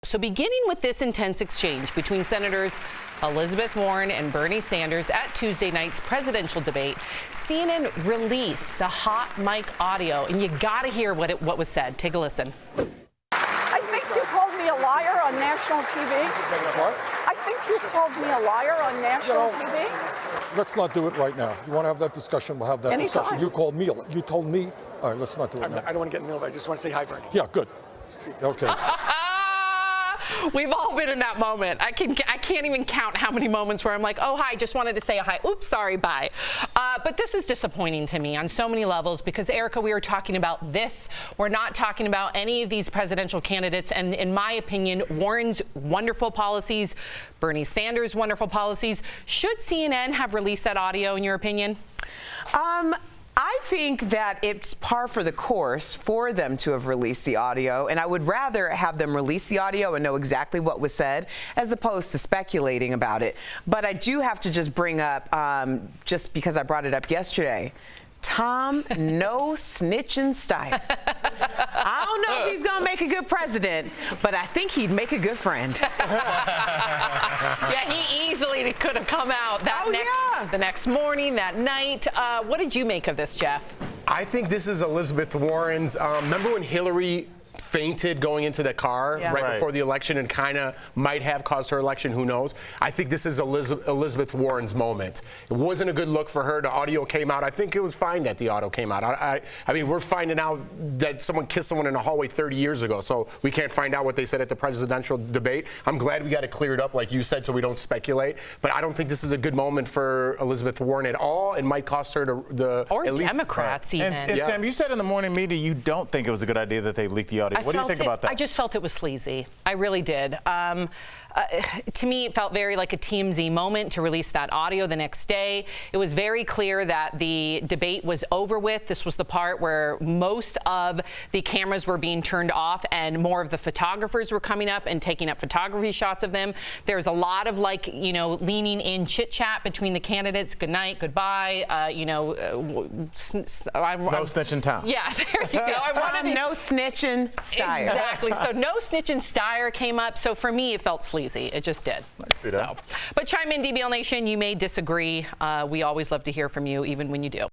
So beginning with this intense exchange between Senators Elizabeth Warren and Bernie Sanders at Tuesday night's presidential debate, CNN released the hot mic audio, and you got to hear what was said. Take a listen. I think you called me a liar on national TV. What? I think you called me a liar on national TV. Let's not do it right now. You want to have that discussion? We'll have that Anytime. discussion. You called me. You told me. All right, let's not do it now. I don't want to get in the middle of it. I just want to say hi, Bernie. Yeah, good. Okay. We've all been in that moment. I can't even count how many moments where I'm like, oh, hi, just wanted to say a hi. Oops, sorry, bye. But this is disappointing to me on so many levels because, Erica, we are talking about this. We're not talking about any of these presidential candidates. And in my opinion, Warren's wonderful policies, Bernie Sanders' wonderful policies. Should CNN have released that audio, in your opinion? I think that it's par for the course for them to have released the audio, and I would rather have them release the audio and know exactly what was said as opposed to speculating about it. But I do have to just bring up, just because I brought it up yesterday, Tom No Snitching Steyer. I don't know if he's going to make a good president, but I think he'd make a good friend. Yeah, he easily could have come out the next morning, that night. What did you make of this, Jeff? I think this is Elizabeth Warren's. Remember when Hillary fainted going into the car right before the election and kind of might have caused her election? Who knows? I think this is Elizabeth Warren's moment. It wasn't a good look for her. The audio came out. I think it was fine that the audio came out. I mean, we're finding out that someone kissed someone in a hallway 30 years ago, so we can't find out what they said at the presidential debate. I'm glad we got it cleared up, like you said, so we don't speculate. But I don't think this is a good moment for Elizabeth Warren at all. It might cost her the or at least Democrats even. And Sam, you said in the morning meeting you don't think it was a good idea that they leaked the audio. What do you think about that? I just felt it was sleazy. I really did. To me, it felt very like a TMZ moment to release that audio the next day. It was very clear that the debate was over with. This was the part where most of the cameras were being turned off and more of the photographers were coming up and taking up photography shots of them. There's a lot of leaning in chit chat between the candidates. Good night, goodbye. No snitching Tom. Yeah, there you go. Tom No Snitching Steyer. Exactly. So No Snitching Steyer came up. So for me, it felt sleazy. It just did. So, but chime in, DBL Nation. You may disagree. We always love to hear from you, even when you do.